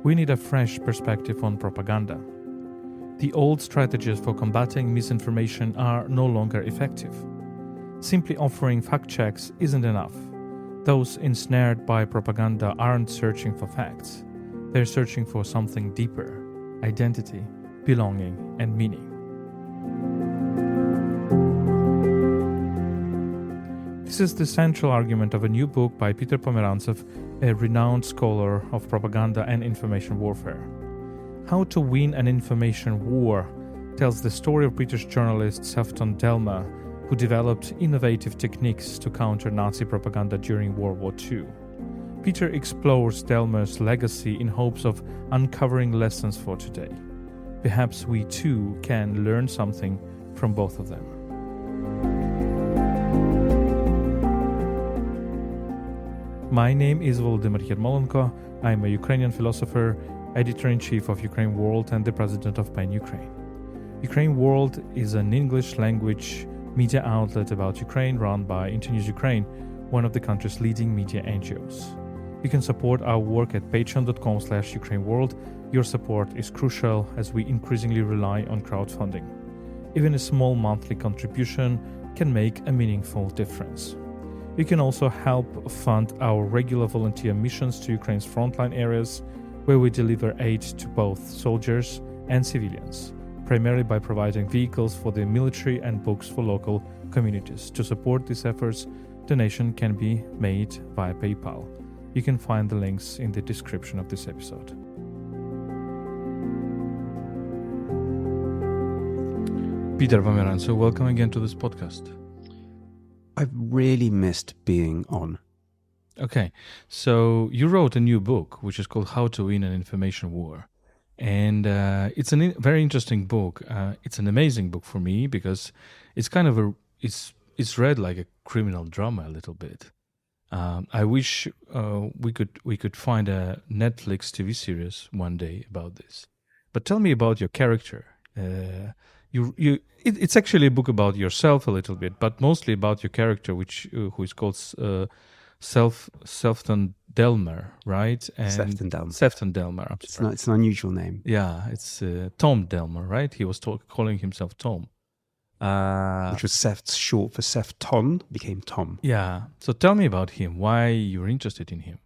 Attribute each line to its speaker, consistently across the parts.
Speaker 1: We need a fresh perspective on propaganda. The old strategies for combating misinformation are no longer effective. Simply offering fact checks isn't enough. Those ensnared by propaganda aren't searching for facts. They're searching for something deeper: identity, belonging, and meaning. This is the central argument of a new book by Peter Pomerantsev, a renowned scholar of propaganda and information warfare. How to Win an Information War tells the story of British journalist Sefton Delmer, who developed innovative techniques to counter Nazi propaganda during World War II. Peter explores Delmer's legacy in hopes of uncovering lessons for today. Perhaps we too can learn something from both of them. My name is Volodymyr Yermolenko. I'm a Ukrainian philosopher, editor-in-chief of UkraineWorld and the president of PEN Ukraine. UkraineWorld is an English-language media outlet about Ukraine run by Internews Ukraine, one of the country's leading media NGOs. You can support our work at patreon.com/UkraineWorld. Your support is crucial as we increasingly rely on crowdfunding. Even a small monthly contribution can make a meaningful difference. You can also help fund our regular volunteer missions to Ukraine's frontline areas, where we deliver aid to both soldiers and civilians, primarily by providing vehicles for the military and books for local communities. To support these efforts, donation can be made via PayPal. You can find the links in the description of this episode. Peter Pomerantsev, welcome again to this podcast.
Speaker 2: I've really missed being on.
Speaker 1: Okay, so you wrote a new book, which is called How to Win an Information War. And it's a very interesting book. It's an amazing book for me because it's kind of it's read like a criminal drama a little bit. I wish we could find a Netflix TV series one day about this. But tell me about your character. It's actually a book about yourself a little bit, but mostly about your character, who is called Sefton Delmer, right? And
Speaker 2: Sefton Delmer.
Speaker 1: Sefton Delmer.
Speaker 2: It's an unusual name.
Speaker 1: Yeah, it's Tom Delmer, right? He was calling himself Tom.
Speaker 2: Which was short for Sefton, became Tom.
Speaker 1: Yeah. So tell me about him, why you're interested in him.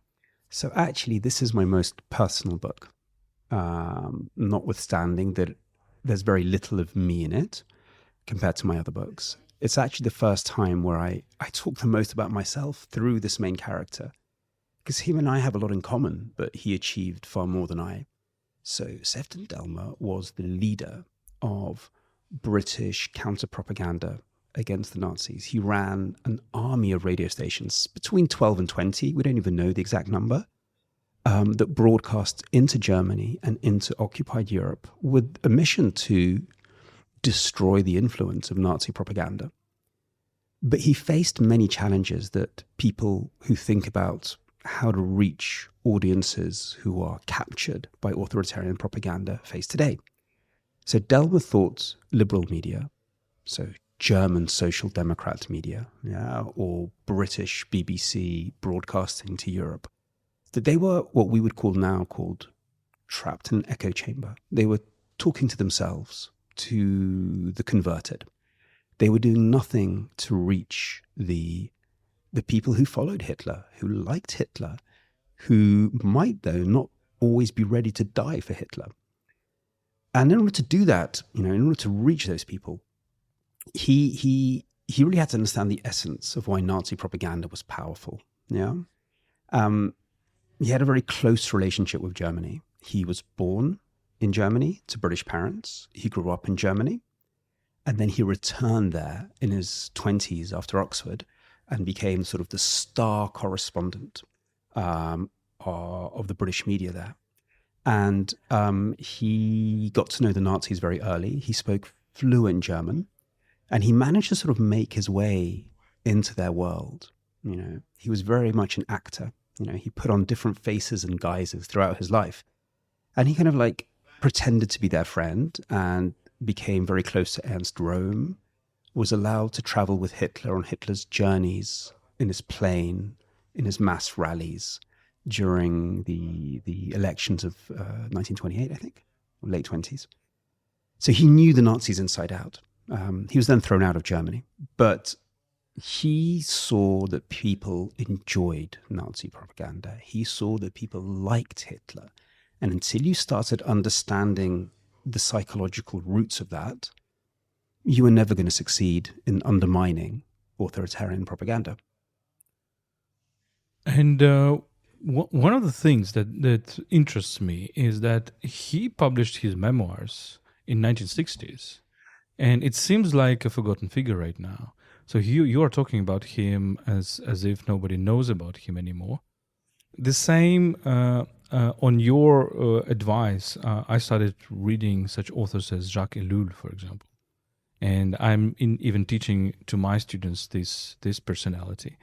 Speaker 2: So actually, this is my most personal book, notwithstanding that there's very little of me in it compared to my other books. It's actually the first time where I talk the most about myself through this main character, because him and I have a lot in common, but he achieved far more than I. So Sefton Delmer was the leader of British counter-propaganda against the Nazis. He ran an army of radio stations, between 12 and 20, we don't even know the exact number, that broadcast into Germany and into occupied Europe with a mission to destroy the influence of Nazi propaganda. But he faced many challenges that people who think about how to reach audiences who are captured by authoritarian propaganda face today. So Delmer thought liberal media, so German social democrat media, or British BBC broadcasting to Europe, that they were what we would called trapped in an echo chamber. They were talking to themselves, to the converted. They were doing nothing to reach the people who followed Hitler, who liked Hitler, who might, though, not always be ready to die for Hitler. And in order to do that, in order to reach those people, he really had to understand the essence of why Nazi propaganda was powerful. Yeah. He had a very close relationship with Germany. He was born in Germany to British parents. He grew up in Germany. And then he returned there in his 20s after Oxford and became sort of the star correspondent of the British media there. And he got to know the Nazis very early. He spoke fluent German. And he managed to sort of make his way into their world. He was very much an actor. He put on different faces and guises throughout his life. And he kind of pretended to be their friend and became very close to Ernst Röhm, was allowed to travel with Hitler on Hitler's journeys, in his plane, in his mass rallies, during the elections of 1928, I think, or late 20s. So he knew the Nazis inside out. He was then thrown out of Germany, but he saw that people enjoyed Nazi propaganda. He saw that people liked Hitler. And until you started understanding the psychological roots of that, you were never going to succeed in undermining authoritarian propaganda.
Speaker 1: And one of the things that interests me is that he published his memoirs in 1960s, and it seems like a forgotten figure right now. So you are talking about him as if nobody knows about him anymore. The same on your advice, I started reading such authors as Jacques Ellul, for example, and I'm even teaching to my students this personality.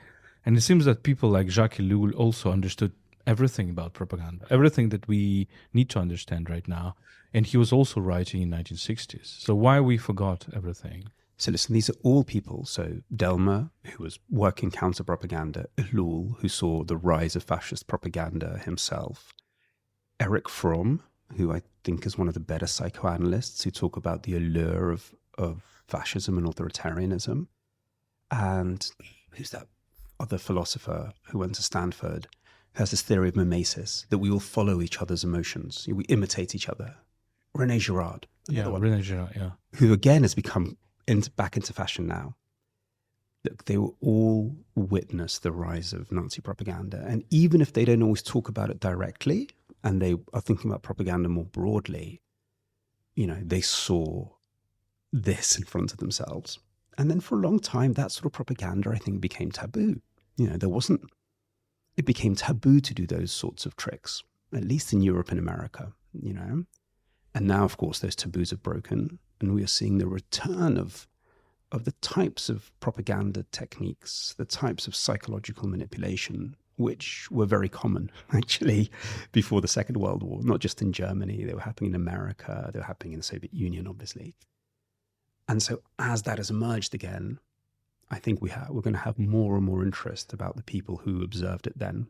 Speaker 1: And it seems that people like Jacques Ellul also understood everything about propaganda, everything that we need to understand right now. And he was also writing in 1960s. So why we forgot everything?
Speaker 2: So listen, these are all people. So Delmer, who was working counter-propaganda, Ellul, who saw the rise of fascist propaganda himself, Erich Fromm, who I think is one of the better psychoanalysts who talk about the allure of fascism and authoritarianism. And who's that other philosopher who went to Stanford, who has this theory of mimesis, that we all follow each other's emotions, we imitate each other. René Girard.
Speaker 1: Yeah, René Girard, yeah.
Speaker 2: Who again has become back into fashion now. They will all witness the rise of Nazi propaganda. And even if they don't always talk about it directly, and they are thinking about propaganda more broadly, they saw this in front of themselves. And then for a long time, that sort of propaganda, I think, became taboo. It became taboo to do those sorts of tricks, at least in Europe and America, And now, of course, those taboos have broken, and we are seeing the return of the types of propaganda techniques, the types of psychological manipulation, which were very common, actually, before the Second World War, not just in Germany. They were happening in America. They were happening in the Soviet Union, obviously. And so as that has emerged again, I think we're going to have more and more interest about the people who observed it then.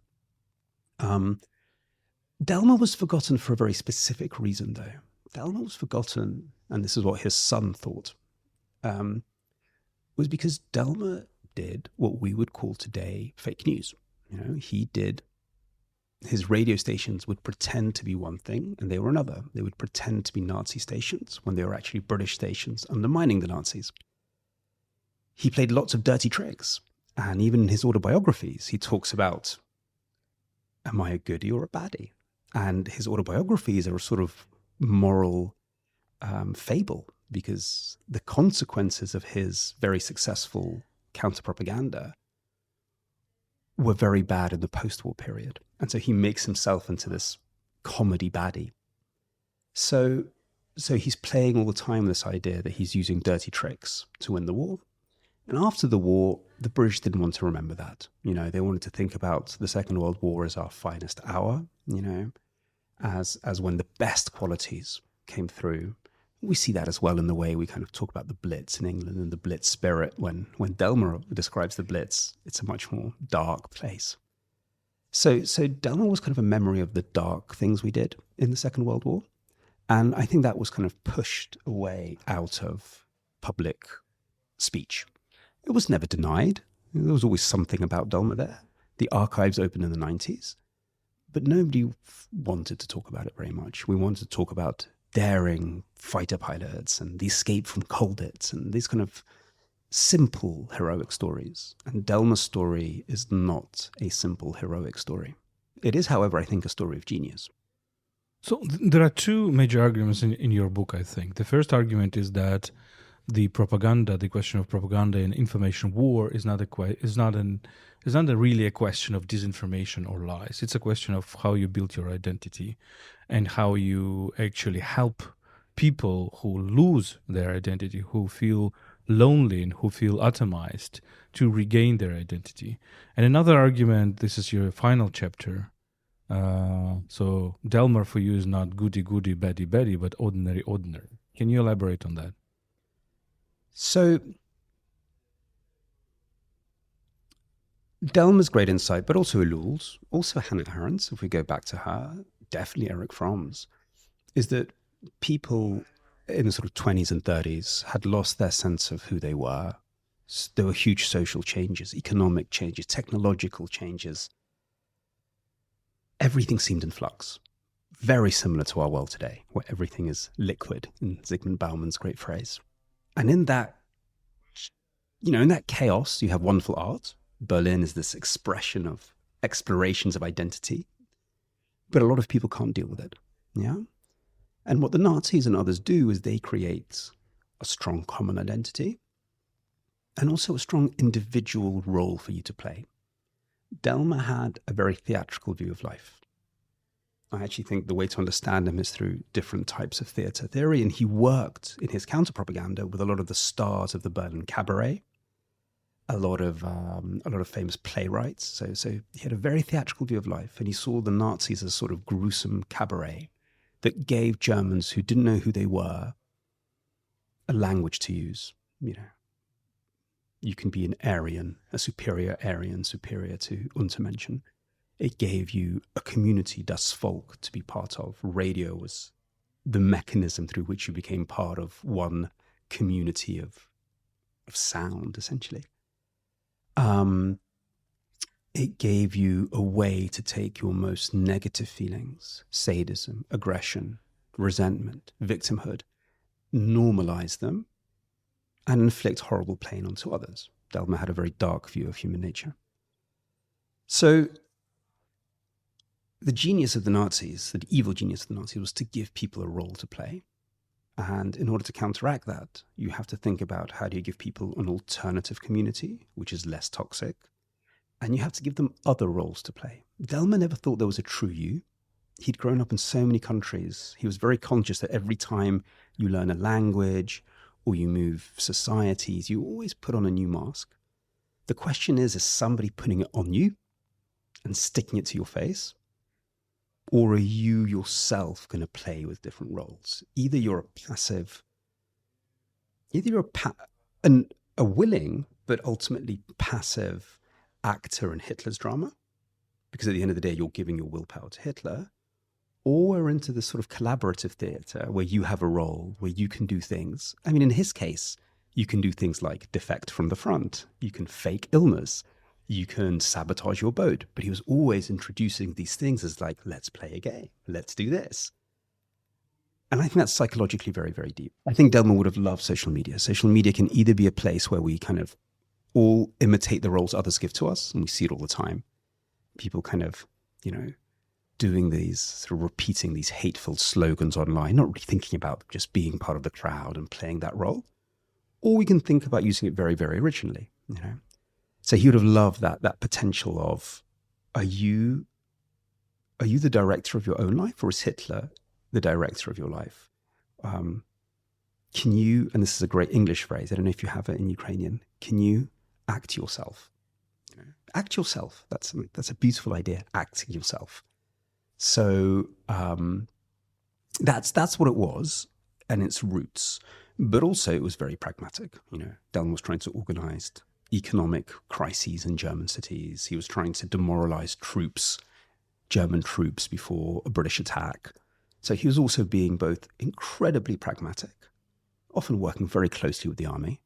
Speaker 2: Delmer was forgotten for a very specific reason, though. Delmer was forgotten, and this is what his son thought, was because Delmer did what we would call today fake news. His radio stations would pretend to be one thing and they were another. They would pretend to be Nazi stations when they were actually British stations undermining the Nazis. He played lots of dirty tricks. And even in his autobiographies, he talks about, am I a goodie or a baddie? And his autobiographies are a sort of moral fable, because the consequences of his very successful counter-propaganda were very bad in the post-war period. And so he makes himself into this comedy baddie. So he's playing all the time this idea that he's using dirty tricks to win the war. And after the war, the British didn't want to remember that. They wanted to think about the Second World War as our finest hour, as when the best qualities came through. We see that as well in the way we kind of talk about the Blitz in England and the Blitz spirit. When Delmer describes the Blitz, it's a much more dark place. So Delmer was kind of a memory of the dark things we did in the Second World War. And I think that was kind of pushed away out of public speech. It was never denied. There was always something about Delmer there. The archives opened in the 90s. But nobody wanted to talk about it very much. We wanted to talk about daring fighter pilots and the escape from Colditz and these kind of simple heroic stories. And Delmer's story is not a simple heroic story. It is, however, I think, a story of genius.
Speaker 1: So there are two major arguments in your book, I think. The first argument is that the question of propaganda and information war is not really a question of disinformation or lies. It's a question of how you build your identity and how you actually help people who lose their identity, who feel lonely and who feel atomized, to regain their identity. And another argument, this is your final chapter. So Delmer for you is not goody, baddie, but ordinary. Can you elaborate on that?
Speaker 2: So Delmer's great insight, but also Ellul's, also Hannah Arendt's, if we go back to her, definitely Erich Fromm's, is that people in the sort of 20s and 30s had lost their sense of who they were. There were huge social changes, economic changes, technological changes. Everything seemed in flux. Very similar to our world today, where everything is liquid, in Zygmunt Bauman's great phrase. And in that, in that chaos, you have wonderful art. Berlin is this expression of explorations of identity, but a lot of people can't deal with it. Yeah. And what the Nazis and others do is they create a strong common identity and also a strong individual role for you to play. Delmer had a very theatrical view of life. I actually think the way to understand him is through different types of theater theory, and he worked in his counter-propaganda with a lot of the stars of the Berlin cabaret, a lot of famous playwrights. So he had a very theatrical view of life, and he saw the Nazis as sort of gruesome cabaret that gave Germans who didn't know who they were a language to use. You can be an Aryan, a superior Aryan, superior to Untermenschen. It gave you a community, das Volk, to be part of. Radio was the mechanism through which you became part of one community of sound, essentially. It gave you a way to take your most negative feelings, sadism, aggression, resentment, victimhood, normalize them, and inflict horrible pain onto others. Delmer had a very dark view of human nature. So the genius of the Nazis, the evil genius of the Nazis, was to give people a role to play. And in order to counteract that, you have to think about how do you give people an alternative community, which is less toxic, and you have to give them other roles to play. Delmer never thought there was a true you. He'd grown up in so many countries. He was very conscious that every time you learn a language or you move societies, you always put on a new mask. The question is somebody putting it on you and sticking it to your face? Or are you yourself going to play with different roles? Either you're a willing but ultimately passive actor in Hitler's drama, because at the end of the day, you're giving your willpower to Hitler, or we're into this sort of collaborative theater where you have a role, where you can do things. I mean, in his case, you can do things like defect from the front. You can fake illness. You can sabotage your boat. But he was always introducing these things as like, let's play a game. Let's do this. And I think that's psychologically very, very deep. I think Delmer would have loved social media. Social media can either be a place where we kind of all imitate the roles others give to us, and we see it all the time. People kind of, doing these, sort of repeating these hateful slogans online, not really thinking about just being part of the crowd and playing that role. Or we can think about using it very, very originally, So he would have loved that potential of, are you the director of your own life, or is Hitler the director of your life? Can you, and this is a great English phrase, I don't know if you have it in Ukrainian, can you act yourself? Act yourself. That's a beautiful idea, acting yourself. So that's what it was and its roots. But also it was very pragmatic. Delmer was trying to organize economic crises in German cities. He was trying to demoralize German troops before a British attack. So he was also being both incredibly pragmatic, often working very closely with the army,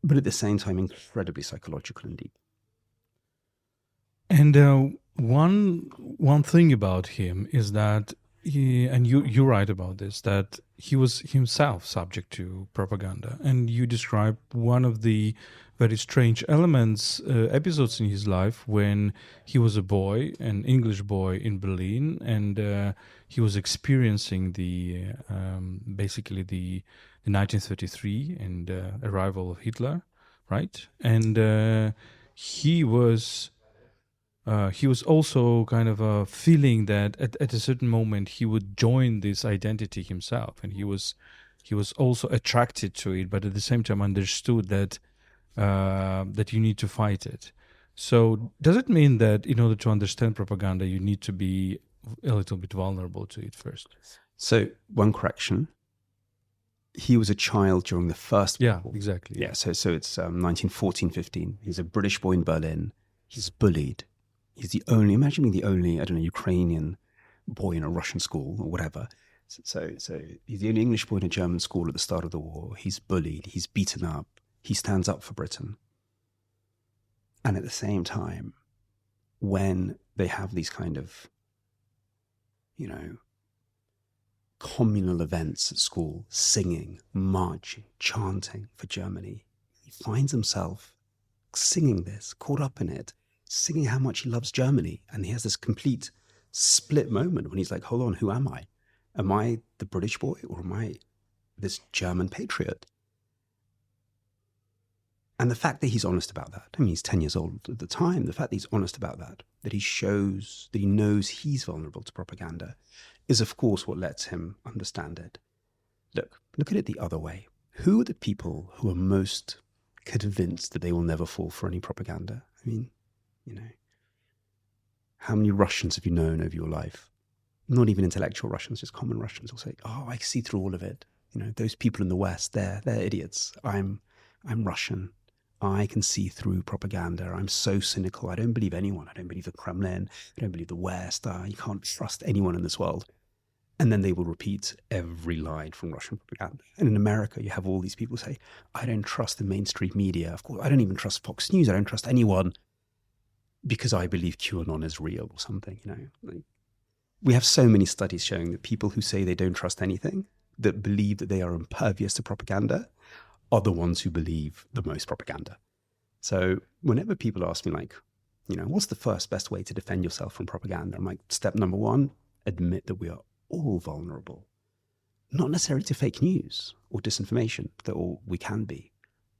Speaker 2: but at the same time incredibly psychological and deep.
Speaker 1: And one thing about him is that you're right about this, that he was himself subject to propaganda. And you describe one of the very strange episodes in his life when he was a boy, an English boy in Berlin, and he was experiencing basically the 1933 and arrival of Hitler, right? And he was also kind of feeling that at a certain moment he would join this identity himself, and he was also attracted to it, but at the same time understood that you need to fight it. So does it mean that in order to understand propaganda, you need to be a little bit vulnerable to it first?
Speaker 2: So one correction. He was a child during the First
Speaker 1: Yeah,
Speaker 2: War.
Speaker 1: exactly.
Speaker 2: Yeah, so it's 1914-15. He's a British boy in Berlin. He's bullied. He's the only, imagine being the only, I don't know, Ukrainian boy in a Russian school or whatever. So he's the only English boy in a German school at the start of the war. He's bullied. He's beaten up. He stands up for Britain. And at the same time, when they have these kind of, communal events at school, singing, marching, chanting for Germany, he finds himself singing this, caught up in it, singing how much he loves Germany. And he has this complete split moment when he's like, hold on, who am I? Am I the British boy or am I this German patriot? And the fact that he's honest about that, I mean, he's 10 years old at the time, the fact that he's honest about that he shows that he knows he's vulnerable to propaganda is, of course, what lets him understand it. Look at it the other way. Who are the people who are most convinced that they will never fall for any propaganda? I mean, how many Russians have you known over your life? Not even intellectual Russians, just common Russians will say, oh, I see through all of it. Those people in the West, they're idiots. I'm Russian. I can see through propaganda. I'm so cynical. I don't believe anyone. I don't believe the Kremlin. I don't believe the West. You can't trust anyone in this world. And then they will repeat every line from Russian propaganda. And in America, you have all these people say, I don't trust the mainstream media. Of course, I don't even trust Fox News. I don't trust anyone because I believe QAnon is real or something. We have so many studies showing that people who say they don't trust anything, that believe that they are impervious to propaganda, are the ones who believe the most propaganda. So whenever people ask me, what's the first best way to defend yourself from propaganda? I'm like, step number one, admit that we are all vulnerable. Not necessarily to fake news or disinformation, that all we can be,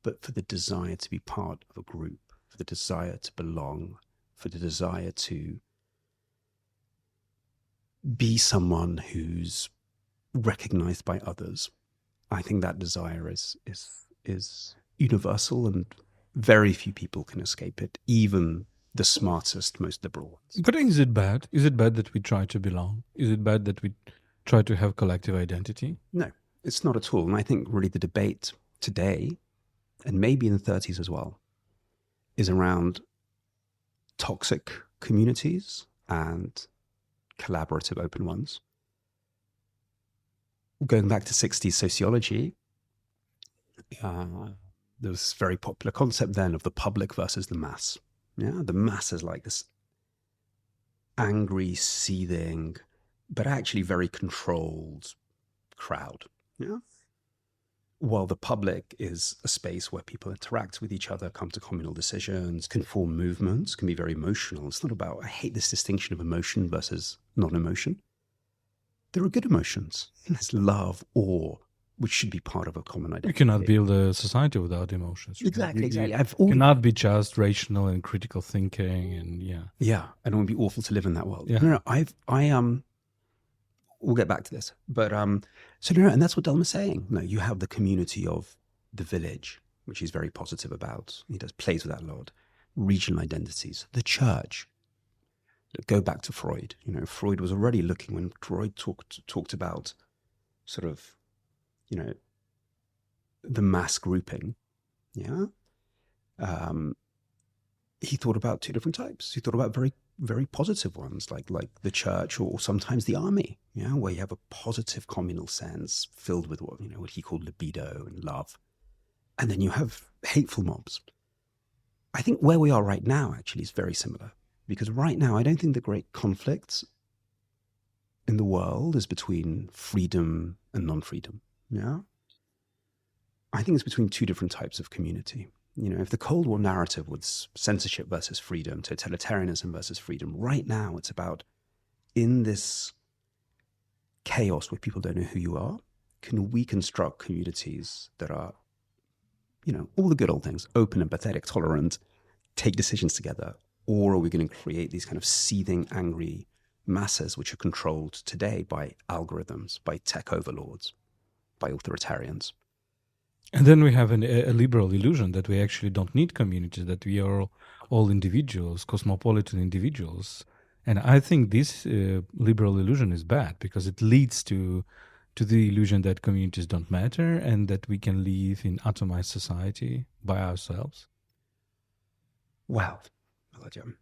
Speaker 2: but for the desire to be part of a group, for the desire to belong, for the desire to be someone who's recognized by others. I think that desire is universal, and very few people can escape it, even the smartest, most liberal ones.
Speaker 1: But is it bad? Is it bad that we try to belong? Is it bad that we try to have collective identity?
Speaker 2: No, it's not at all. And I think really the debate today, and maybe in the 30s as well, is around toxic communities and collaborative open ones. Going back to 60s sociology, there was this very popular concept then of the public versus the mass. Yeah, the mass is like this angry, seething, but actually very controlled crowd. Yeah, while the public is a space where people interact with each other, come to communal decisions, can form movements, can be very emotional. It's not about, I hate this distinction of emotion versus non-emotion. There are good emotions. There's love, awe, which should be part of a common identity.
Speaker 1: You cannot build a society without emotions. Right?
Speaker 2: Exactly.
Speaker 1: You cannot be just rational and critical thinking, and
Speaker 2: yeah, and it would be awful to live in that world.
Speaker 1: Yeah.
Speaker 2: No, we'll get back to this, but and that's what Delmer's saying. No, you have the community of the village, which he's very positive about. He plays with that a lot. Regional identities, the church. Go back to Freud. Freud was already looking, when Freud talked about sort of, the mass grouping. Yeah. He thought about two different types. He thought about very, very positive ones, like the church or sometimes the army, where you have a positive communal sense filled with what he called libido and love. And then you have hateful mobs. I think where we are right now actually is very similar. Because right now, I don't think the great conflict in the world is between freedom and non-freedom. Yeah, I think it's between two different types of community. If the Cold War narrative was censorship versus freedom, totalitarianism versus freedom, right now it's about, in this chaos where people don't know who you are, can we construct communities that are, all the good old things, open, empathetic, tolerant, take decisions together? Or are we going to create these kind of seething, angry masses which are controlled today by algorithms, by tech overlords, by authoritarians?
Speaker 1: And then we have a liberal illusion that we actually don't need communities, that we are all individuals, cosmopolitan individuals. And I think this liberal illusion is bad because it leads to
Speaker 3: to the illusion that communities don't matter and that we can live in atomized society by ourselves?
Speaker 2: Well, Volodya,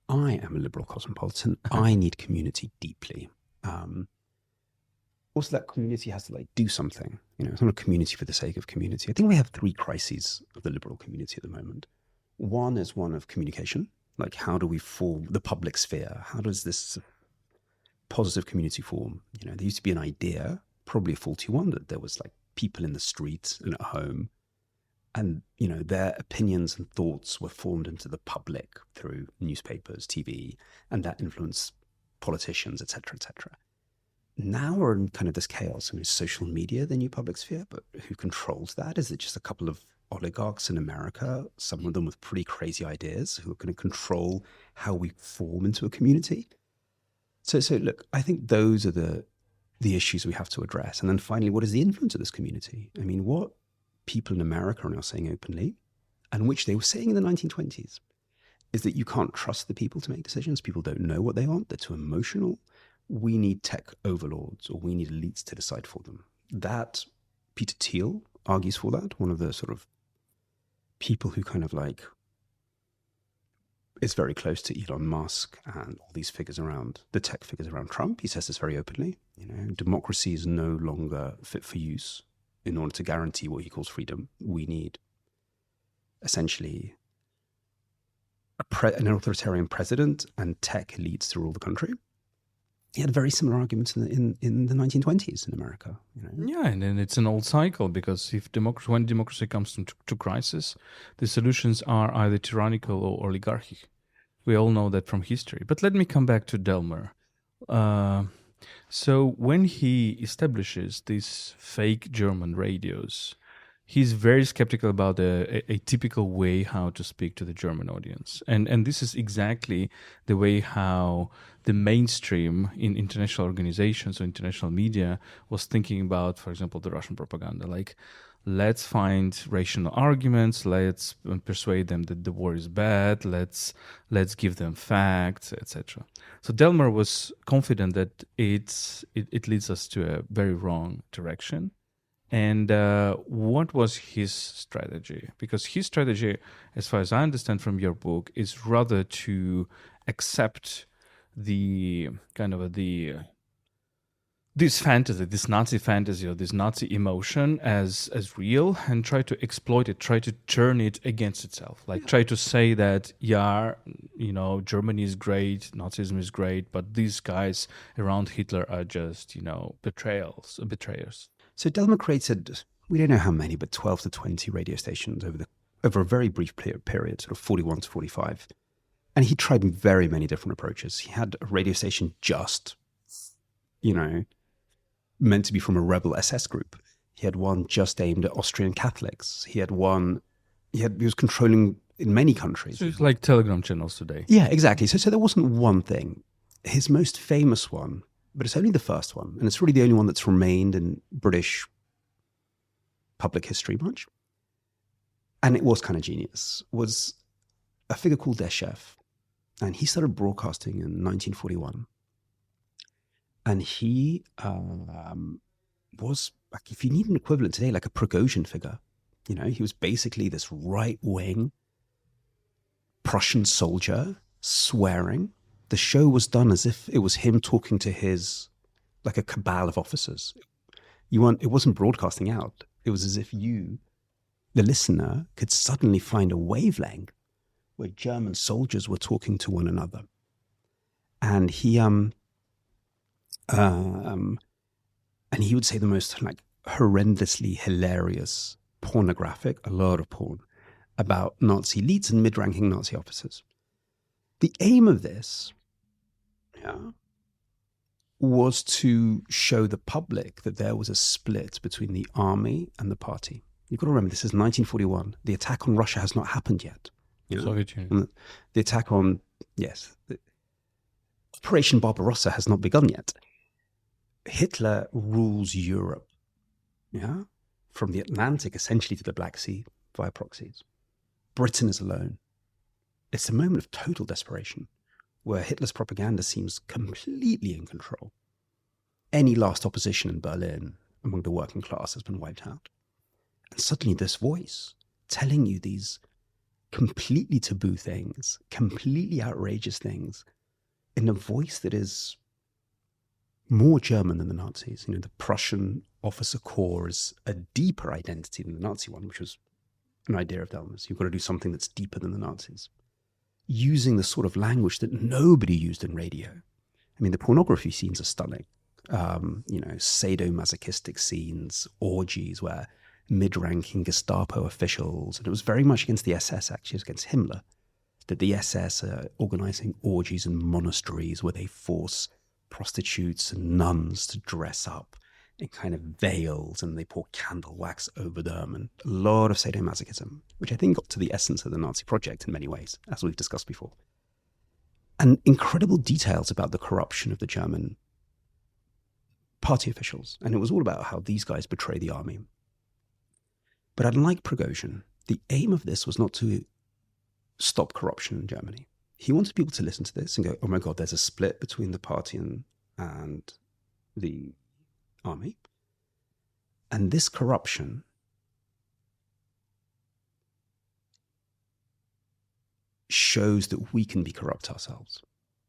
Speaker 2: I am a liberal cosmopolitan. I need community deeply. Also, that community has to like do something. You know, it's not a community for the sake of community. I think we have three crises of the liberal community at the moment. One is one of communication. Like, how do we form the public sphere? How does this positive community form? You know, there used to be an idea, probably a faulty one, that there was like people in the streets and at home, and you know, their opinions and thoughts were formed into the public through newspapers, TV, and that influenced politicians, etc., etc. Now we're in kind of this chaos. I mean, is social media the new public sphere? But who controls that? Is it just a couple of oligarchs in America, some of them with pretty crazy ideas, who are going to control how we form into a community? So look, I think those are the issues we have to address. And then finally, what is the influence of this community? I mean, what people in America are now saying openly, and which they were saying in the 1920s, is that you can't trust the people to make decisions. People don't know what they want. They're too emotional. We need tech overlords, or we need elites to decide for them. That, Peter Thiel argues for that, one of the sort of people who kind of like is very close to Elon Musk and all these figures around, the tech figures around Trump. He says this very openly. You know, democracy is no longer fit for use. In order to guarantee what he calls freedom, we need essentially an authoritarian president and tech elites to rule the country. He had very similar arguments in the 1920s in America. You know?
Speaker 3: Yeah, and then it's an old cycle, because if when democracy comes to crisis, the solutions are either tyrannical or oligarchic. We all know that from history. But let me come back to Delmer. So when he establishes these fake German radios, he's very skeptical about a typical way how to speak to the German audience. And this is exactly the way how the mainstream in international organizations or international media was thinking about, for example, the Russian propaganda. Like, let's find rational arguments, let's persuade them that the war is bad, let's give them facts, etc. So Delmer was confident that it leads us to a very wrong direction. And what was his strategy? Because his strategy, as far as I understand from your book, is rather to accept the kind of this fantasy, this Nazi fantasy or this Nazi emotion as real, and try to exploit it, try to turn it against itself. Like, try to say that, yeah, you know, Germany is great, Nazism is great, but these guys around Hitler are just, you know, betrayers.
Speaker 2: So Delmer created, we don't know how many, but 12 to 20 radio stations over a very brief period, sort of 41 to 45. And he tried very many different approaches. He had a radio station just, you know, meant to be from a rebel SS group. He had one just aimed at Austrian Catholics. He had one, he was controlling in many countries.
Speaker 3: So it's like Telegram channels today.
Speaker 2: Yeah, exactly. So there wasn't one thing. His most famous one, but it's only the first one, and it's really the only one that's remained in British public history much, and it was kind of genius, was a figure called Deshev. And he started broadcasting in 1941. And he was, like, if you need an equivalent today, like a Prigozhin figure. You know, he was basically this right-wing Prussian soldier swearing. The show was done as if it was him talking to his, like a cabal of officers. It wasn't broadcasting out. It was as if you, the listener, could suddenly find a wavelength where German soldiers were talking to one another. And he would say the most like horrendously hilarious, pornographic, a lot of porn, about Nazi elites and mid-ranking Nazi officers. The aim of this was to show the public that there was a split between the army and the party. You've got to remember, this is 1941. The attack on Russia has not happened yet. You know?
Speaker 3: Soviet Union.
Speaker 2: The attack on, Operation Barbarossa has not begun yet. Hitler rules Europe, from the Atlantic essentially to the Black Sea via proxies. Britain is alone. It's a moment of total desperation where Hitler's propaganda seems completely in control. any last opposition in Berlin among the working class has been wiped out. And suddenly this voice telling you these completely taboo things, completely outrageous things, in a voice that is more German than the Nazis. You know, the Prussian officer corps is a deeper identity than the Nazi one, which was an idea of Delmer's. You've got to do something that's deeper than the Nazis. Using the sort of language that nobody used in radio. I mean, the pornography scenes are stunning. You know, sadomasochistic scenes, orgies where mid-ranking Gestapo officials, and it was very much against the SS, actually, it was against Himmler, that the SS are organizing orgies in monasteries where they force prostitutes and nuns to dress up in kind of veils, and they pour candle wax over them, and a lot of sadomasochism, which I think got to the essence of the Nazi project in many ways, as we've discussed before. And incredible details about the corruption of the German party officials. And it was all about how these guys betray the army. But unlike Prigozhin, the aim of this was not to stop corruption in Germany. He wanted people to listen to this and go, oh my God, there's a split between the party and the army. And this corruption shows that we can be corrupt ourselves.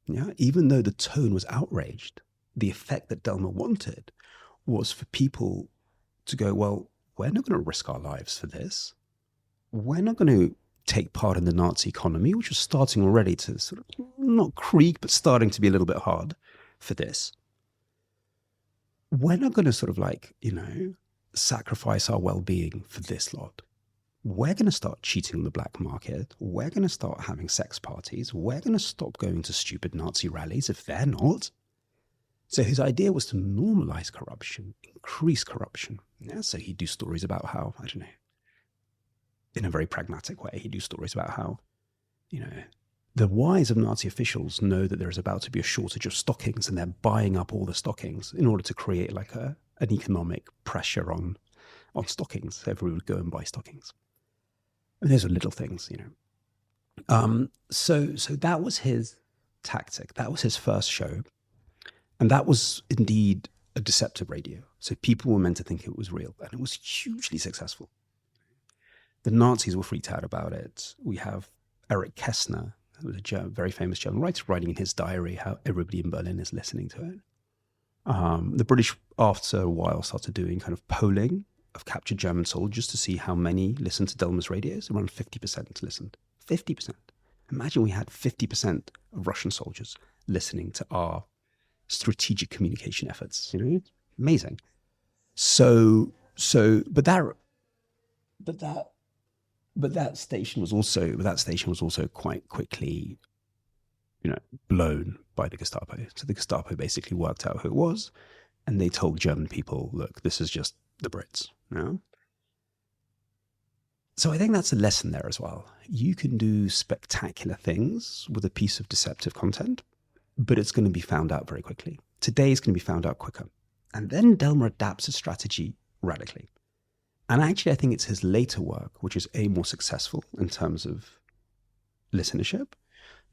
Speaker 2: Yeah? Even though the tone was outraged, the effect that Delmer wanted was for people to go, well, we're not going to risk our lives for this. We're not going to take part in the Nazi economy, which was starting already to sort of, not creak, but starting to be a little bit hard for this. We're not going to sort of like, you know, sacrifice our well-being for this lot. We're going to start cheating on the black market. We're going to start having sex parties. We're going to stop going to stupid Nazi rallies if they're not. So his idea was to normalize corruption, increase corruption. Yeah, so he'd do stories about how, I don't know, in a very pragmatic way, he'd do stories about how, you know, the wives of Nazi officials know that there's about to be a shortage of stockings, and they're buying up all the stockings in order to create like an economic pressure on stockings. So everyone would go and buy stockings. And those are little things, you know. So that was his tactic. That was his first show. And that was indeed a deceptive radio. So people were meant to think it was real. And it was hugely successful. The Nazis were freaked out about it. We have Erich Kästner, who was a very famous German writer, writing in his diary how everybody in Berlin is listening to it. The British, after a while, started doing kind of polling of captured German soldiers to see how many listened to Delmer's radios. Around 50% listened. 50%. Imagine we had 50% of Russian soldiers listening to our strategic communication efforts. You know, amazing. But that station was also quite quickly, you know, blown by the Gestapo. So the Gestapo basically worked out who it was, and they told German people, look, this is just the Brits. You know? So I think that's a lesson there as well. You can do spectacular things with a piece of deceptive content, but it's going to be found out very quickly. Today is going to be found out quicker. And then Delmer adapts his strategy radically. And actually, I think it's his later work, which is more successful in terms of listenership,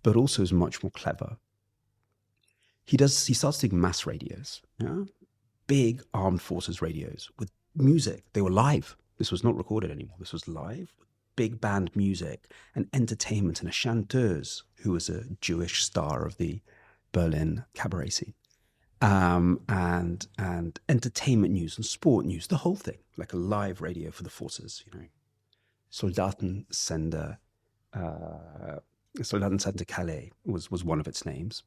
Speaker 2: but also is much more clever. He starts doing mass radios, yeah? Big armed forces radios with music. They were live. This was not recorded anymore. This was live, with big band music and entertainment, and a chanteuse who was a Jewish star of the Berlin cabaret scene. And entertainment news and sport news, the whole thing, like a live radio for the forces, you know. Soldatensender Calais was one of its names.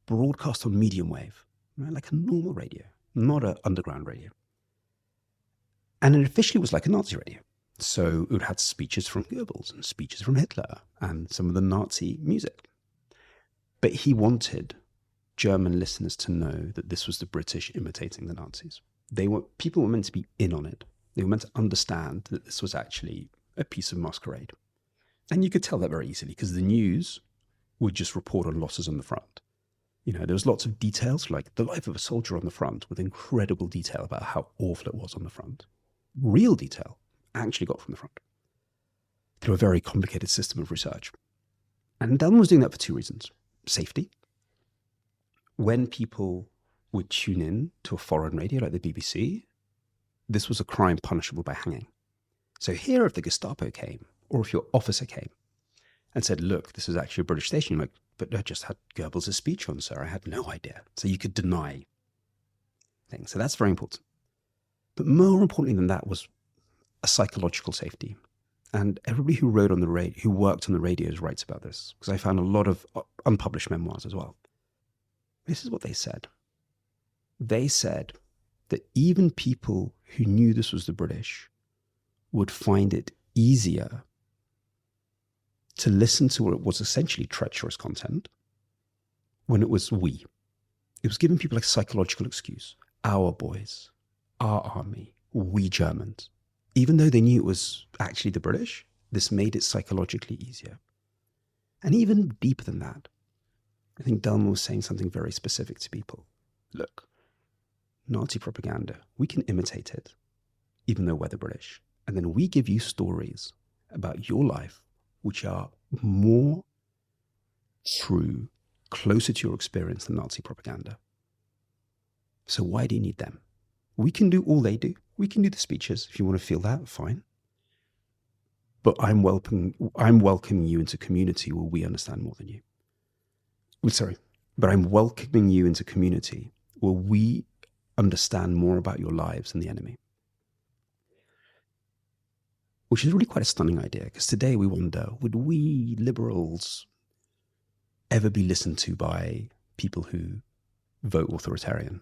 Speaker 2: Broadcast on medium wave, right? Like a normal radio, not an underground radio. And it officially was like a Nazi radio. So it had speeches from Goebbels and speeches from Hitler and some of the Nazi music. But he wanted German listeners to know that this was the British imitating the Nazis. People were meant to be in on it. They were meant to understand that this was actually a piece of masquerade. And you could tell that very easily because the news would just report on losses on the front. You know, there was lots of details, like the life of a soldier on the front, with incredible detail about how awful it was on the front. Real detail actually got from the front through a very complicated system of research. And Delmer was doing that for two reasons. Safety. When people would tune in to a foreign radio like the BBC, this was a crime punishable by hanging. So here, if the Gestapo came, or if your officer came and said, look, this is actually a British station, you're like, but I just had Goebbels' speech on, sir. I had no idea. So you could deny things. So that's very important. But more importantly than that was a psychological safety. And everybody who wrote on the who worked on the radios writes about this, because I found a lot of unpublished memoirs as well. This is what they said. They said that even people who knew this was the British would find it easier to listen to what was essentially treacherous content when it was we. It was giving people a psychological excuse. Our boys, our army, we Germans. Even though they knew it was actually the British, this made it psychologically easier. And even deeper than that, I think Delmer was saying something very specific to people. Look, Nazi propaganda, we can imitate it, even though we're the British. And then we give you stories about your life which are more true, closer to your experience than Nazi propaganda. So why do you need them? We can do all they do. We can do the speeches. If you want to feel that, fine. But I'm welcoming you into community where we understand more than you. But I'm welcoming you into community where we understand more about your lives than the enemy. Which is really quite a stunning idea, because today we wonder, would we liberals ever be listened to by people who vote authoritarian?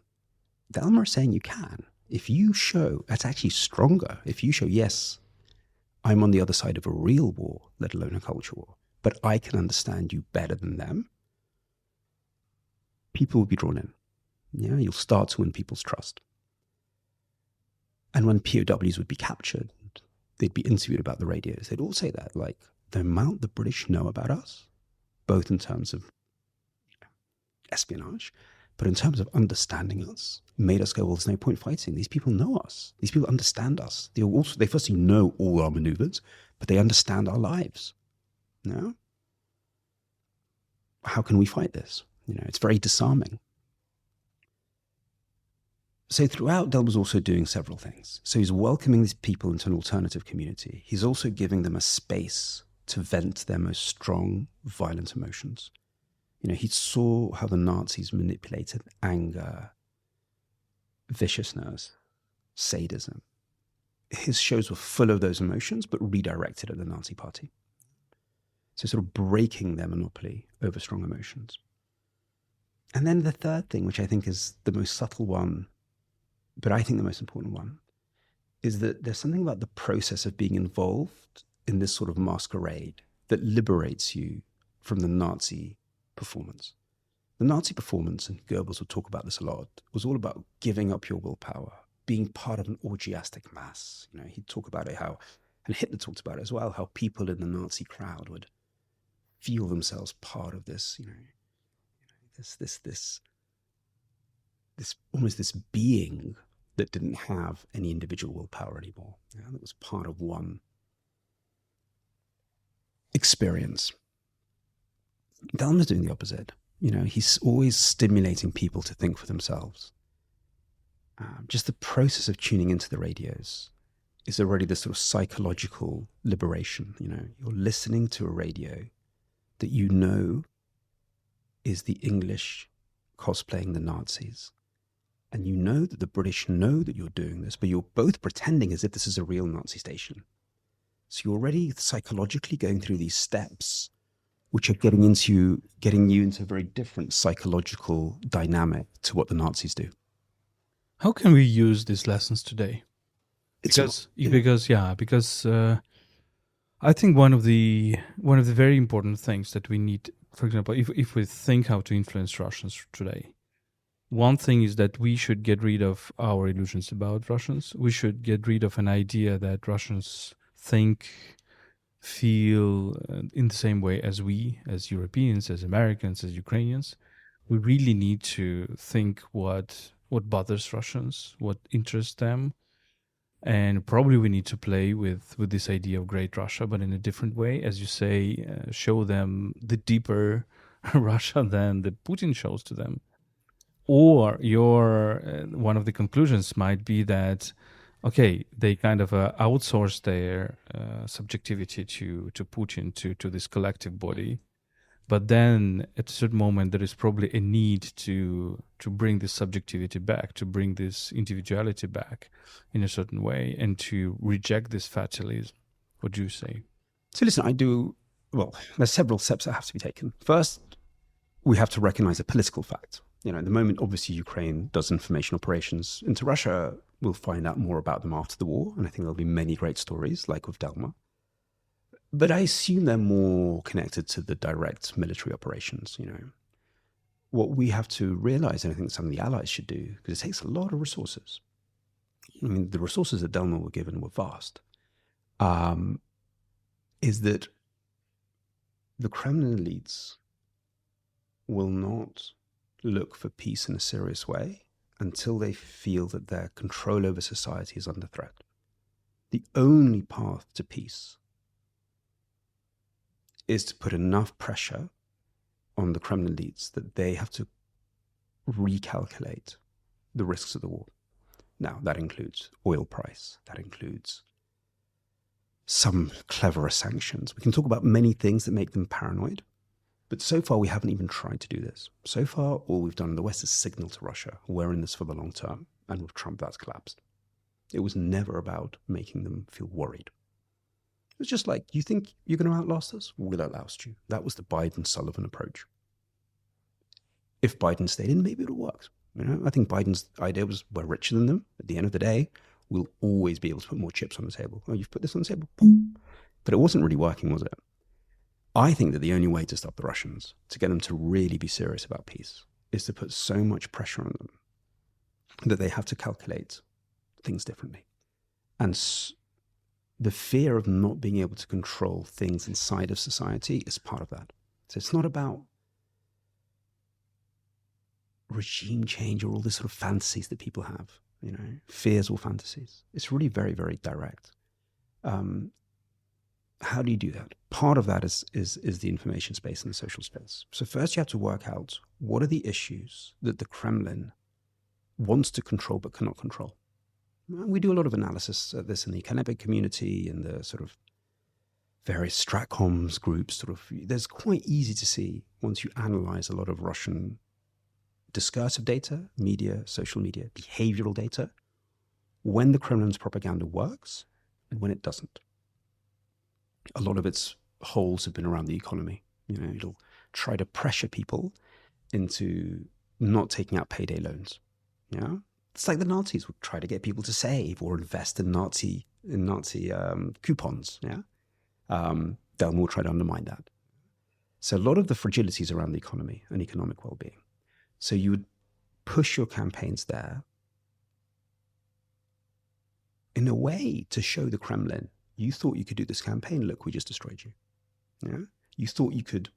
Speaker 2: Delmer is saying you can. If you show, that's actually stronger. If you show, yes, I'm on the other side of a real war, let alone a culture war, but I can understand you better than them, people will be drawn in. Yeah, you'll start to win people's trust. And when POWs would be captured, they'd be interviewed about the radios. They'd all say that, like, the amount the British know about us, both in terms of espionage, but in terms of understanding us, made us go, well, there's no point fighting. These people know us. These people understand us. They firstly know all our maneuvers, but they understand our lives. No? How can we fight this? It's very disarming. So throughout, Delmer's also doing several things. So he's welcoming these people into an alternative community. He's also giving them a space to vent their most strong, violent emotions. He saw how the Nazis manipulated anger, viciousness, sadism. His shows were full of those emotions, but redirected at the Nazi party. So sort of breaking their monopoly over strong emotions. And then the third thing, which I think is the most subtle one, but I think the most important one, is that there's something about the process of being involved in this sort of masquerade that liberates you from the Nazi performance. The Nazi performance, and Goebbels would talk about this a lot, was all about giving up your willpower, being part of an orgiastic mass. He'd talk about it and Hitler talked about it as well, how people in the Nazi crowd would feel themselves part of this, this almost this being that didn't have any individual willpower anymore. That was part of one experience. Delmer's doing the opposite. He's always stimulating people to think for themselves. Just the process of tuning into the radios is already this sort of psychological liberation. You're listening to a radio that is the English cosplaying the Nazis. And that the British know that you're doing this, but you're both pretending as if this is a real Nazi station. So you're already psychologically going through these steps, which are getting you into a very different psychological dynamic to what the Nazis do.
Speaker 3: How can we use these lessons today? Because I think one of the very important things that we need, for example, if we think how to influence Russians today, one thing is that we should get rid of our illusions about Russians. We should get rid of an idea that Russians think, feel in the same way as we, as Europeans, as Americans, as Ukrainians. We really need to think what bothers Russians, what interests them. And probably we need to play with this idea of Great Russia, but in a different way. As you say, show them the deeper Russia than the Putin shows to them. Or your one of the conclusions might be that, okay, they kind of outsource their subjectivity to Putin, to this collective body. But then at a certain moment, there is probably a need to bring this subjectivity back, to bring this individuality back in a certain way, and to reject this fatalism. What do you say?
Speaker 2: So listen, there's several steps that have to be taken. First, we have to recognize a political fact. You know, at the moment, obviously, Ukraine does information operations into Russia. We'll find out more about them after the war. And I think there'll be many great stories like with Delmer. But I assume they're more connected to the direct military operations, you know. What we have to realize, and I think some of the allies should do, because it takes a lot of resources. I mean, the resources that Delmer were given were vast, is that the Kremlin elites will not look for peace in a serious way until they feel that their control over society is under threat. The only path to peace is to put enough pressure on the Kremlin elites that they have to recalculate the risks of the war. Now, that includes oil price, that includes some cleverer sanctions. We can talk about many things that make them paranoid, but so far we haven't even tried to do this. So far, all we've done in the West is signal to Russia, we're in this for the long term, and with Trump, that's collapsed. It was never about making them feel worried. It was just like, you think you're going to outlast us? We'll outlast you. That was the Biden-Sullivan approach. If Biden stayed in, maybe it would have worked. You know, I think Biden's idea was, we're richer than them. At the end of the day, we'll always be able to put more chips on the table. Oh, you've put this on the table? But it wasn't really working, was it? I think that the only way to stop the Russians, to get them to really be serious about peace, is to put so much pressure on them that they have to calculate things differently. And the fear of not being able to control things inside of society is part of that. So it's not about regime change or all this sort of fantasies that people have, you know, fears or fantasies. It's really very, very direct. How do you do that? Part of that is the information space and the social space. So first you have to work out, what are the issues that the Kremlin wants to control but cannot control? We do a lot of analysis of this in the academic community and the sort of various stratcoms groups. Sort of, there's quite easy to see, once you analyze a lot of Russian discursive data, media, social media, behavioral data, when the Kremlin's propaganda works and when it doesn't. A lot of its holes have been around the economy. You know, it'll try to pressure people into not taking out payday loans. You know, it's like the Nazis would try to get people to save or invest in Nazi coupons. Yeah, Delmer will try to undermine that. So a lot of the fragilities around the economy and economic well-being. So you would push your campaigns there in a way to show the Kremlin, you thought you could do this campaign. Look, we just destroyed you. Yeah? You thought you could,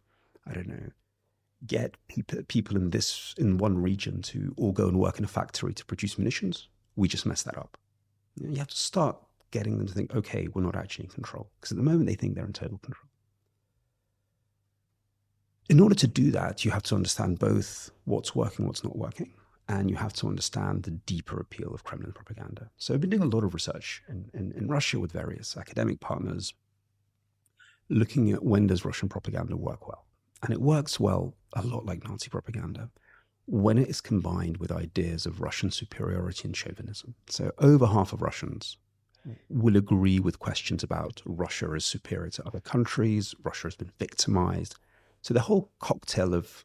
Speaker 2: I don't know, get people in one region to all go and work in a factory to produce munitions. We just messed that up. You have to start getting them to think, okay, we're not actually in control. Because at the moment they think they're in total control. In order to do that, you have to understand both what's working, what's not working. And you have to understand the deeper appeal of Kremlin propaganda. So I've been doing a lot of research in Russia with various academic partners, looking at when does Russian propaganda work well. And it works well a lot like Nazi propaganda when it is combined with ideas of Russian superiority and chauvinism. So over half of Russians will agree with questions about Russia as superior to other countries, Russia has been victimized. So the whole cocktail of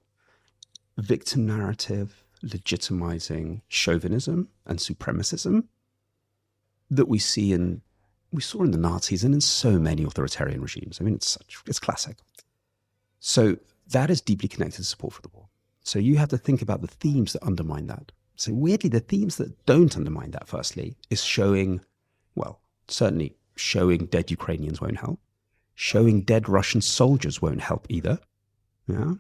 Speaker 2: victim narrative, legitimizing chauvinism and supremacism that we saw in the Nazis and in so many authoritarian regimes. I mean, it's classic. So that is deeply connected to support for the war. So you have to think about the themes that undermine that. So weirdly, the themes that don't undermine that, firstly, is certainly showing dead Ukrainians won't help. Showing dead Russian soldiers won't help either. Yeah?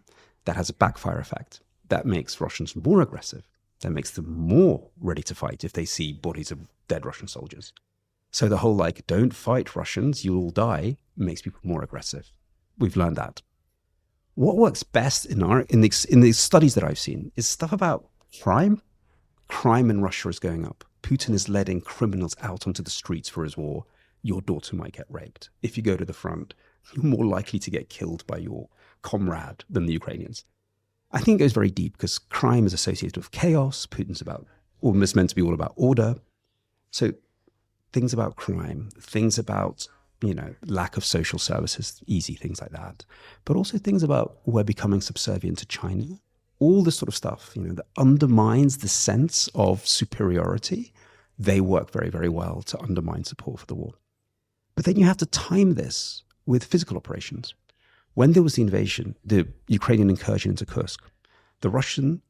Speaker 2: That has a backfire effect. That makes Russians more aggressive. That makes them more ready to fight if they see bodies of dead Russian soldiers. So the whole don't fight Russians, you'll die, makes people more aggressive. We've learned that. What works best in the studies that I've seen is stuff about Crime? Crime in Russia is going up. Putin is letting criminals out onto the streets for his war. Your daughter might get raped. If you go to the front, you're more likely to get killed by your comrade than the Ukrainians. I think it goes very deep because crime is associated with chaos. Putin's almost meant to be all about order. So things about crime, things about, lack of social services, easy things like that. But also things about we're becoming subservient to China. All this sort of stuff, that undermines the sense of superiority, they work very, very well to undermine support for the war. But then you have to time this with physical operations. When there was the invasion, the Ukrainian incursion into Kursk, the Russian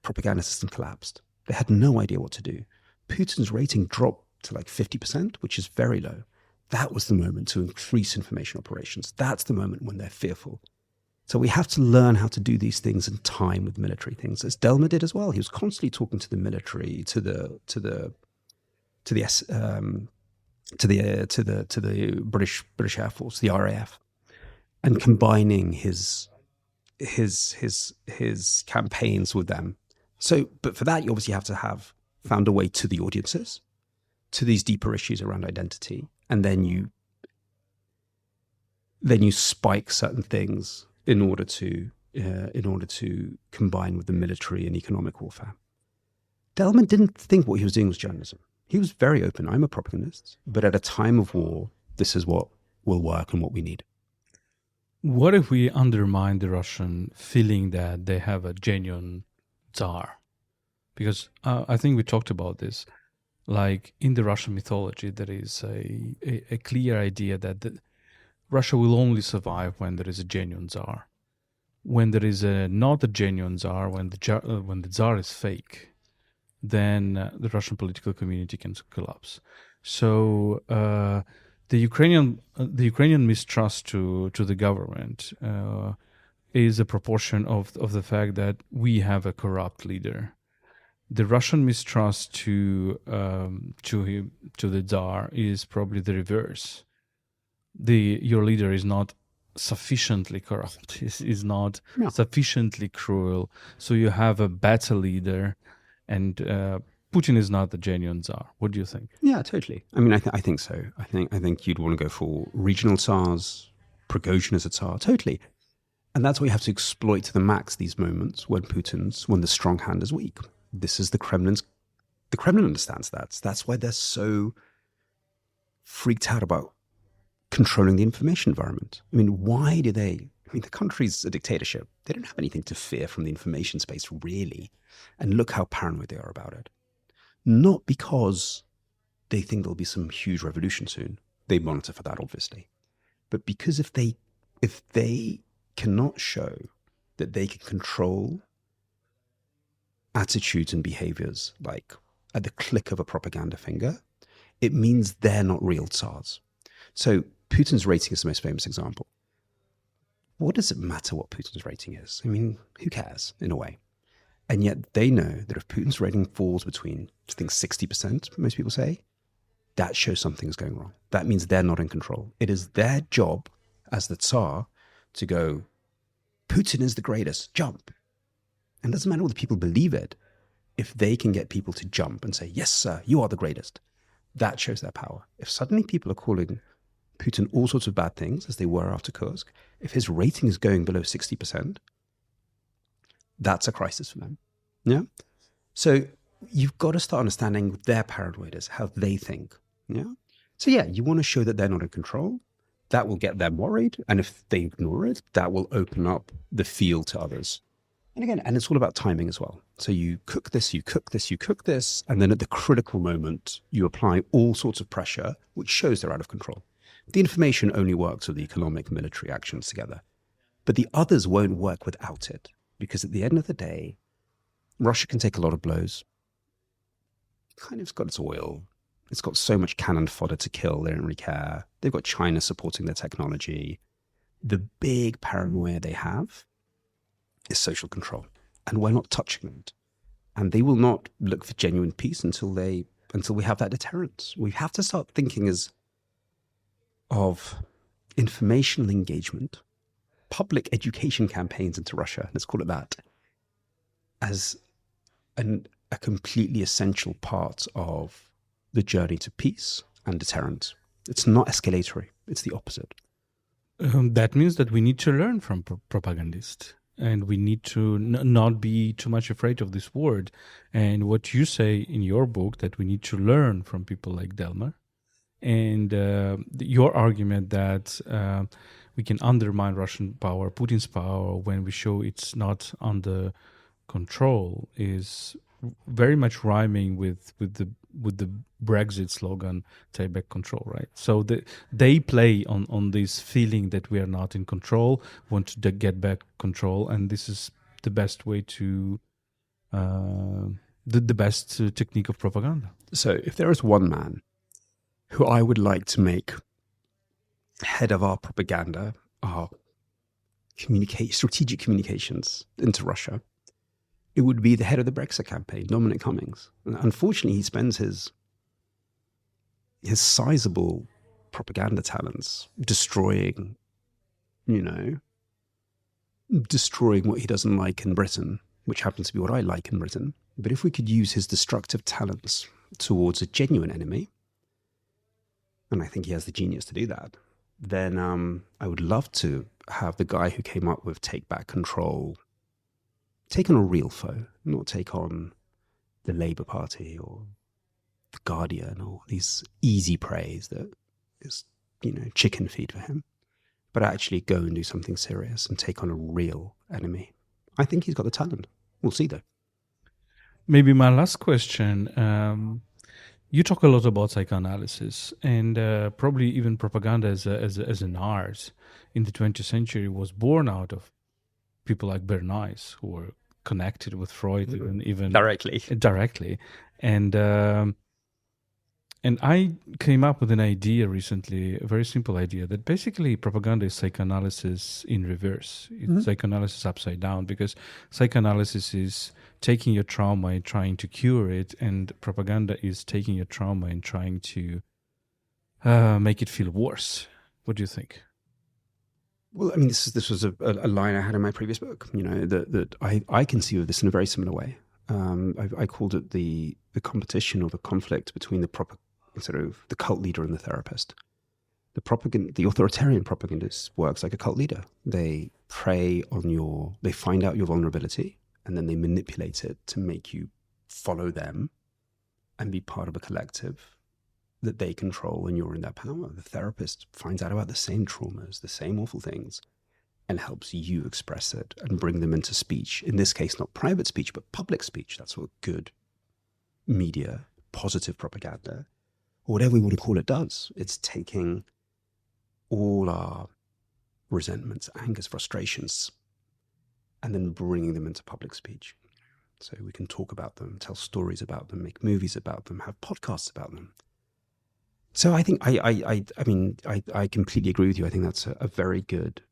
Speaker 2: propaganda system collapsed. They had no idea what to do. Putin's rating dropped to like 50%, which is very low. That was the moment to increase information operations. That's the moment when they're fearful. So we have to learn how to do these things in time with military things, as Delmer did as well. He was constantly talking to the military, to the British Air Force, the RAF, and combining his campaigns with them. So, but for that, you obviously have to have found a way to the audiences, to these deeper issues around identity, and then you spike certain things in order to combine with the military and economic warfare. Delman didn't think what he was doing was journalism. He was very open. I'm a propagandist, but at a time of war, this is what will work and what we need.
Speaker 3: What if we undermine the Russian feeling that they have a genuine Tsar? Because I think we talked about this. Like in the Russian mythology, there is a clear idea that Russia will only survive when there is a genuine Tsar. When there is not a genuine Tsar, when the Tsar is fake, then the Russian political community can collapse. So the Ukrainian mistrust to the government is a proportion of the fact that we have a corrupt leader. The Russian mistrust to the Tsar is probably the reverse. Your leader is not sufficiently corrupt, is not sufficiently cruel. So you have a better leader, and Putin is not the genuine Tsar. What do you think?
Speaker 2: Yeah, totally. I mean, I think so. I think you'd want to go for regional Tsars, Prigozhin as a Tsar, totally. And that's why you have to exploit to the max these moments when the strong hand is weak. This is the Kremlin understands that. That's why they're so freaked out about controlling the information environment. I mean, the country's a dictatorship. They don't have anything to fear from the information space, really. And look how paranoid they are about it. Not because they think there'll be some huge revolution soon. They monitor for that, obviously. But because if they cannot show that they can control attitudes and behaviors, like at the click of a propaganda finger, it means they're not real Tsars. So Putin's rating is the most famous example. What does it matter what Putin's rating is? I mean, who cares, in a way? And yet they know that if Putin's rating falls between, I think, 60%, most people say, that shows something is going wrong. That means they're not in control. It is their job as the Tsar to go, Putin is the greatest, jump. And it doesn't matter whether people believe it. If they can get people to jump and say, yes, sir, you are the greatest, that shows their power. If suddenly people are calling Putin all sorts of bad things, as they were after Kursk, if his rating is going below 60%, that's a crisis for them. Yeah? So you've got to start understanding their paranoias, how they think. Yeah? So yeah, you want to show that they're not in control. That will get them worried. And if they ignore it, that will open up the field to others. And again, and it's all about timing as well. So you cook this, you cook this, you cook this, and then at the critical moment, you apply all sorts of pressure, which shows they're out of control. The information only works with the economic military actions together. But the others won't work without it. Because at the end of the day, Russia can take a lot of blows. Kind of's got its oil. It's got so much cannon fodder to kill, they don't really care. They've got China supporting their technology. The big paranoia they have is social control. And we're not touching it. And they will not look for genuine peace until we have that deterrence. We have to start thinking of informational engagement, public education campaigns into Russia, let's call it that, as a completely essential part of the journey to peace and deterrence. It's not escalatory. It's the opposite.
Speaker 3: That means that we need to learn from propagandists, and we need to not be too much afraid of this word. And what you say in your book, that we need to learn from people like Delmer, and your argument that we can undermine Russian power, Putin's power, when we show it's not under control, is very much rhyming with the Brexit slogan, "Take back control," right? So they play on this feeling that we are not in control, want to get back control, and this is the best way to the best technique of propaganda.
Speaker 2: So if there is one man who I would like to make head of our propaganda, our strategic communications into Russia, it would be the head of the Brexit campaign, Dominic Cummings. And unfortunately, he spends his sizable propaganda talents destroying what he doesn't like in Britain, which happens to be what I like in Britain. But if we could use his destructive talents towards a genuine enemy, and I think he has the genius to do that, then I would love to have the guy who came up with Take Back Control take on a real foe, not take on the Labour Party or the Guardian or these easy praise that is, chicken feed for him, but actually go and do something serious and take on a real enemy. I think he's got the talent. We'll see, though.
Speaker 3: Maybe my last question. You talk a lot about psychoanalysis, and probably even propaganda as an art in the 20th century was born out of people like Bernays, who were connected with Freud and even
Speaker 2: directly.
Speaker 3: And I came up with an idea recently, a very simple idea, that basically propaganda is psychoanalysis in reverse. It's psychoanalysis upside down, because psychoanalysis is taking your trauma and trying to cure it, and propaganda is taking your trauma and trying to make it feel worse. What do you think?
Speaker 2: Well, I mean, this was a line I had in my previous book, that I conceive of this in a very similar way. I called it the competition or the conflict between the cult leader and the therapist. The authoritarian propagandist works like a cult leader. They prey on they find out your vulnerability, and then they manipulate it to make you follow them and be part of a collective that they control, and you're in their power. The therapist finds out about the same traumas, the same awful things, and helps you express it and bring them into speech. In this case, not private speech, but public speech. That's what good media, positive propaganda, or whatever we want to call it, does. It's taking all our resentments, angers, frustrations, and then bringing them into public speech. So we can talk about them, tell stories about them, make movies about them, have podcasts about them. So I think I completely agree with you. I think that's a very good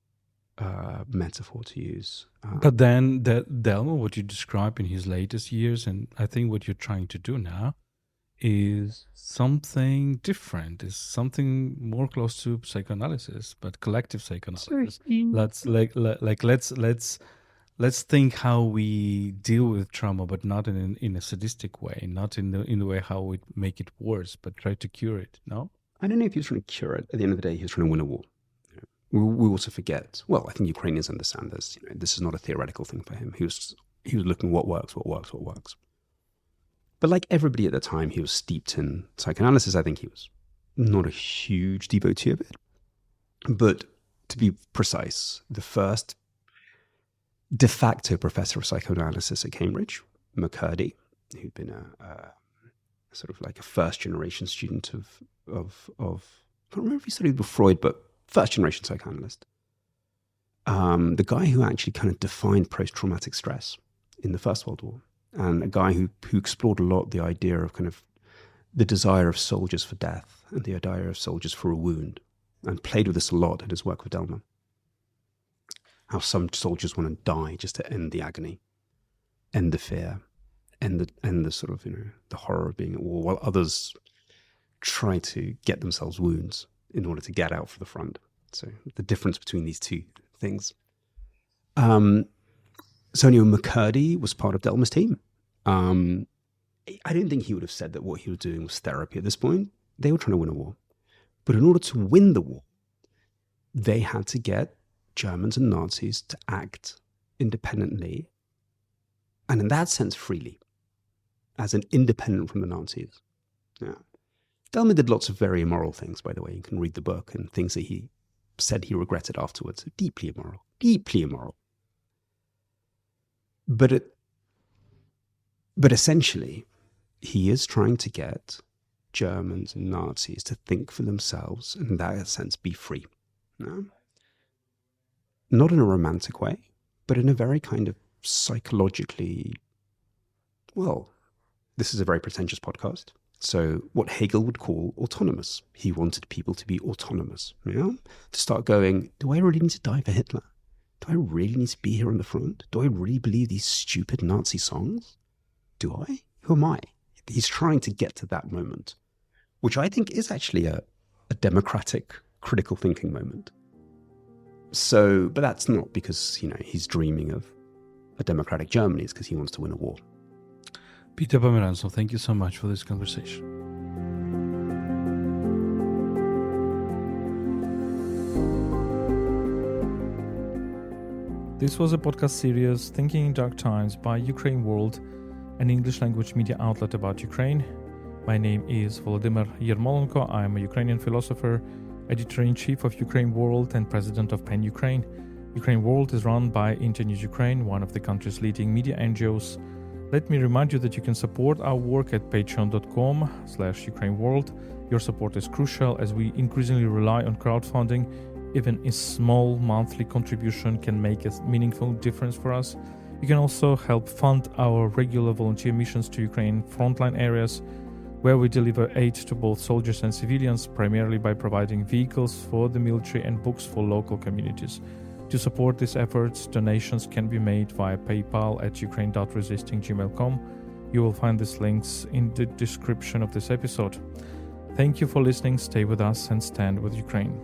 Speaker 2: metaphor to use.
Speaker 3: But then Delmer, what you describe in his latest years, and I think what you're trying to do now, is something different. Is something more close to psychoanalysis, but collective psychoanalysis. Let's think how we deal with trauma, but not in a sadistic way, not in the way how we make it worse, but try to cure it. No,
Speaker 2: I don't know if he was trying to cure it. At the end of the day, he was trying to win a war. We also forget. Well, I think Ukrainians understand this. This is not a theoretical thing for him. He was looking what works. But like everybody at the time, he was steeped in psychoanalysis. I think he was not a huge devotee of it. But to be precise, the first de facto professor of psychoanalysis at Cambridge, McCurdy, who'd been a sort of like a first generation student of I don't remember if he studied with Freud, but first generation psychoanalyst. The guy who actually kind of defined post-traumatic stress in the First World War, and a guy who explored a lot the idea of kind of the desire of soldiers for death and the idea of soldiers for a wound, and played with this a lot in his work with Delmer. How some soldiers want to die just to end the agony, end the fear, end the sort of the horror of being at war, while others try to get themselves wounds in order to get out for the front. So the difference between these two things. So anyway, McCurdy was part of Delmer's team, I don't think he would have said that what he was doing was therapy at this point. They were trying to win a war. But in order to win the war, they had to get Germans and Nazis to act independently, and in that sense, freely, as an independent from the Nazis. Yeah. Delmer did lots of very immoral things, by the way. You can read the book and things that he said he regretted afterwards. Deeply immoral. Deeply immoral. But essentially, he is trying to get Germans and Nazis to think for themselves and in that sense be free. No? Not in a romantic way, but in a very kind of psychologically, well, this is a very pretentious podcast. So what Hegel would call autonomous. He wanted people to be autonomous, to start going, do I really need to die for Hitler? Do I really need to be here on the front? Do I really believe these stupid Nazi songs? Do I? Who am I? He's trying to get to that moment, which I think is actually a democratic critical thinking moment. So, but that's not because, he's dreaming of a democratic Germany. It's because he wants to win a war.
Speaker 3: Peter Pomerantsev, thank you so much for this conversation.
Speaker 1: This was a podcast series, Thinking in Dark Times by UkraineWorld, an English language media outlet about Ukraine. My name is Volodymyr Yermolenko. I am a Ukrainian philosopher, editor-in-chief of UkraineWorld and president of PEN Ukraine. UkraineWorld is run by Internews Ukraine, one of the country's leading media NGOs. Let me remind you that you can support our work at patreon.com/UkraineWorld. Your support is crucial as we increasingly rely on crowdfunding. Even a small monthly contribution can make a meaningful difference for us. You can also help fund our regular volunteer missions to Ukraine frontline areas, where we deliver aid to both soldiers and civilians, primarily by providing vehicles for the military and books for local communities. To support these efforts, donations can be made via PayPal at ukraine.resisting@gmail.com. You will find these links in the description of this episode. Thank you for listening, stay with us, and stand with Ukraine.